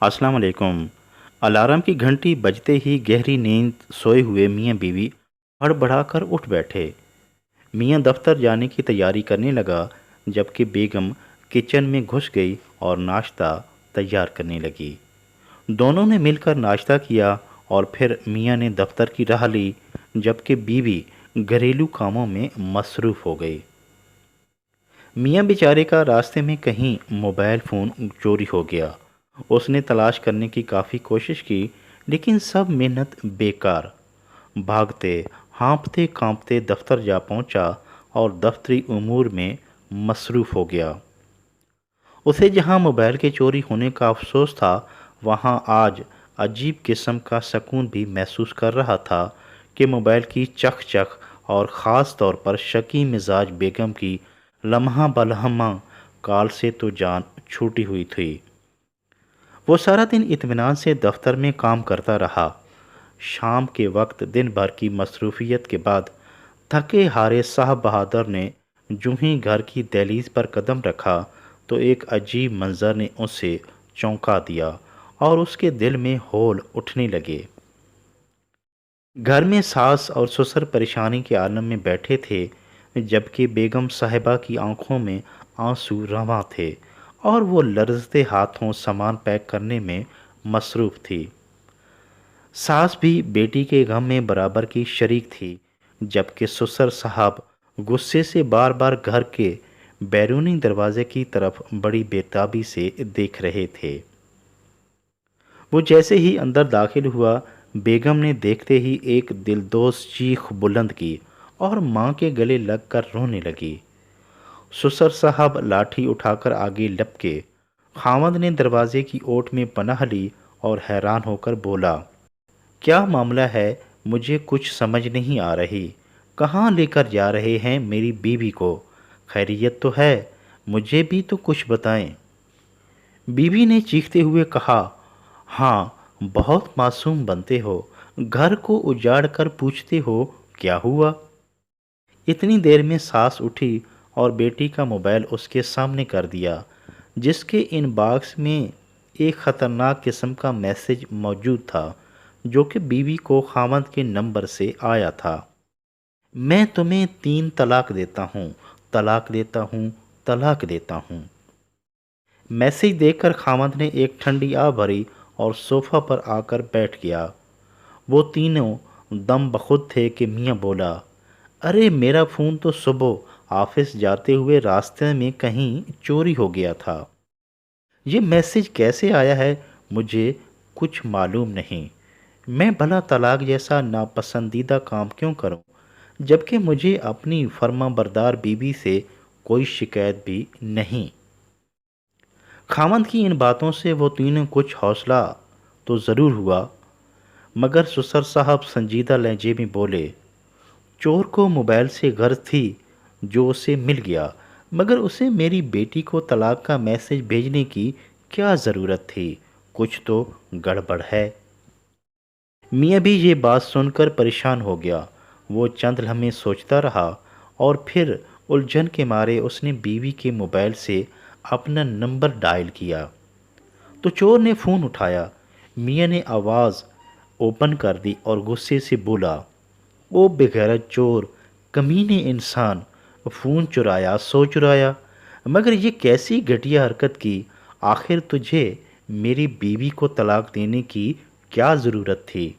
अस्सलाम वालेकुम। अलार्म की घंटी बजते ही गहरी नींद सोए हुए मियाँ बीवी हड़बड़ाकर उठ बैठे। मियाँ दफ्तर जाने की तैयारी करने लगा, जबकि बेगम किचन में घुस गई और नाश्ता तैयार करने लगी। दोनों ने मिलकर नाश्ता किया और फिर मियाँ ने दफ्तर की राह ली, जबकि बीवी घरेलू कामों में मसरूफ़ हो गई। मियाँ बेचारे का रास्ते में कहीं मोबाइल फ़ोन चोरी हो गया। उसने तलाश करने की काफ़ी कोशिश की, लेकिन सब मेहनत बेकार। भागते हाँफते कांपते दफ्तर जा पहुंचा और दफ्तरी उमूर में मसरूफ़ हो गया। उसे जहां मोबाइल के चोरी होने का अफसोस था, वहां आज अजीब किस्म का सकून भी महसूस कर रहा था कि मोबाइल की चक चक और ख़ास तौर पर शकी मिजाज बेगम की लम्हा बलहमा कॉल से तो जान छूटी हुई थी। वो सारा दिन इत्मीनान से दफ्तर में काम करता रहा। शाम के वक्त दिन भर की मसरूफियत के बाद थके हारे साहब बहादुर ने जूं ही घर की दहलीज पर कदम रखा, तो एक अजीब मंजर ने उसे चौंका दिया और उसके दिल में हौल उठने लगे। घर में सास और ससुर परेशानी के आलम में बैठे थे, जबकि बेगम साहिबा की आंखों में आंसू रवां थे और वो लरजते हाथों सामान पैक करने में मसरूफ़ थी। सास भी बेटी के गम में बराबर की शरीक थी, जबकि ससुर साहब गुस्से से बार बार घर के बैरूनी दरवाजे की तरफ बड़ी बेताबी से देख रहे थे। वो जैसे ही अंदर दाखिल हुआ, बेगम ने देखते ही एक दिलदोज चीख बुलंद की और माँ के गले लगकर रोने लगी। ससुर साहब लाठी उठाकर आगे लपके। खामद ने दरवाजे की ओट में पनाह ली और हैरान होकर बोला, क्या मामला है? मुझे कुछ समझ नहीं आ रही। कहाँ लेकर जा रहे हैं मेरी बीवी को? खैरियत तो है? मुझे भी तो कुछ बताएं। बीवी ने चीखते हुए कहा, हाँ, बहुत मासूम बनते हो। घर को उजाड़ कर पूछते हो क्या हुआ। इतनी देर में सास उठी और बेटी का मोबाइल उसके सामने कर दिया, जिसके इनबॉक्स में एक ख़तरनाक किस्म का मैसेज मौजूद था, जो कि बीवी को खामद के नंबर से आया था। मैं तुम्हें 3 तलाक देता हूँ, तलाक देता हूँ, तलाक देता हूँ। मैसेज देखकर खामद ने एक ठंडी आ भरी और सोफा पर आकर बैठ गया। वो तीनों दम बखुद थे कि मियाँ बोला, अरे मेरा फ़ोन तो सुबह ऑफिस जाते हुए रास्ते में कहीं चोरी हो गया था। ये मैसेज कैसे आया है मुझे कुछ मालूम नहीं। मैं भला तलाक जैसा नापसंदीदा काम क्यों करूं, जबकि मुझे अपनी फर्माबरदार बीवी से कोई शिकायत भी नहीं। खामद की इन बातों से वो तीनों कुछ हौसला तो ज़रूर हुआ, मगर ससुर साहब संजीदा लहजे में बोले, चोर को मोबाइल से गर्ज थी जो उसे मिल गया, मगर उसे मेरी बेटी को तलाक का मैसेज भेजने की क्या ज़रूरत थी? कुछ तो गड़बड़ है। मियाँ भी ये बात सुनकर परेशान हो गया। वो चंद लम्हे सोचता रहा और फिर उलझन के मारे उसने बीवी के मोबाइल से अपना नंबर डायल किया, तो चोर ने फ़ोन उठाया। मियाँ ने आवाज़ ओपन कर दी और गुस्से से बोला, ओ बेगैरत चोर, कमीने इंसान, फ़ोन चुराया सो चुराया। मगर ये कैसी घटिया हरकत की? आखिर तुझे मेरी बीवी को तलाक देने की क्या ज़रूरत थी?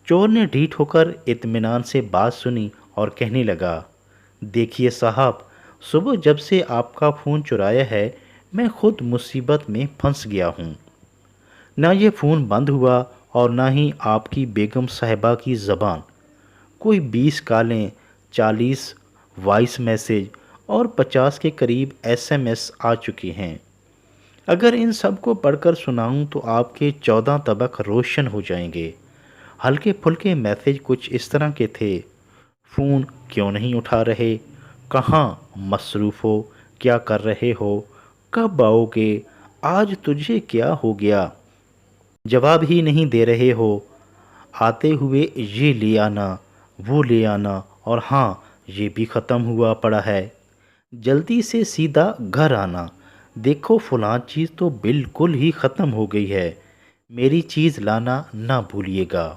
चोर ने ढीठ होकर इत्मीनान से बात सुनी और कहने लगा, देखिए साहब, सुबह जब से आपका फ़ोन चुराया है, मैं खुद मुसीबत में फंस गया हूँ। ना ये फ़ोन बंद हुआ और ना ही आपकी बेगम साहिबा की ज़बान। कोई 20 कॉलें, 40 वॉइस मैसेज और 50 के करीब एसएमएस आ चुके हैं। अगर इन सब को पढ़कर सुनाऊं तो आपके 14 तबक रोशन हो जाएंगे। हल्के फुल्के मैसेज कुछ इस तरह के थे, फ़ोन क्यों नहीं उठा रहे? कहाँ मसरूफ़ हो? क्या कर रहे हो? कब आओगे? आज तुझे क्या हो गया? जवाब ही नहीं दे रहे हो। आते हुए ये ले आना, वो ले आना, और हाँ, ये भी ख़त्म हुआ पड़ा है। जल्दी से सीधा घर आना। دیکھو فلاں چیز تو بالکل ہی ختم ہو گئی ہے، میری چیز لانا نہ بھولیے گا۔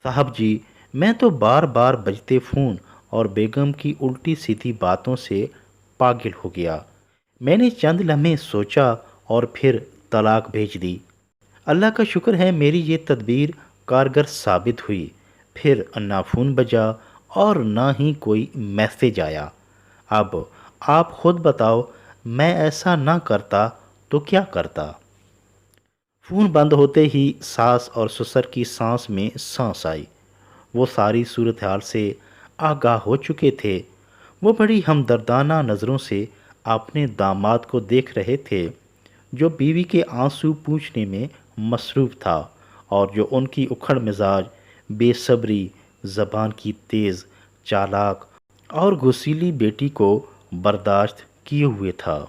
صاحب جی، میں تو بار بار بجتے فون اور بیگم کی الٹی سیدھی باتوں سے پاگل ہو گیا۔ میں نے چند لمحے سوچا اور پھر طلاق بھیج دی۔ اللہ کا شکر ہے میری یہ تدبیر کارگر ثابت ہوئی۔ پھر نہ فون بجا اور نہ ہی کوئی میسج آیا۔ اب آپ خود بتاؤ، میں ایسا نہ کرتا تو کیا کرتا؟ فون بند ہوتے ہی ساس اور سسر کی سانس میں سانس آئی۔ وہ ساری صورتحال سے آگاہ ہو چکے تھے۔ وہ بڑی ہمدردانہ نظروں سے اپنے داماد کو دیکھ رہے تھے، جو بیوی کے آنسو پوچھنے میں مصروف تھا اور جو ان کی اکھڑ مزاج، بے صبری، زبان کی تیز، چالاک اور غسیلی بیٹی کو برداشت کیے ہوئے تھا۔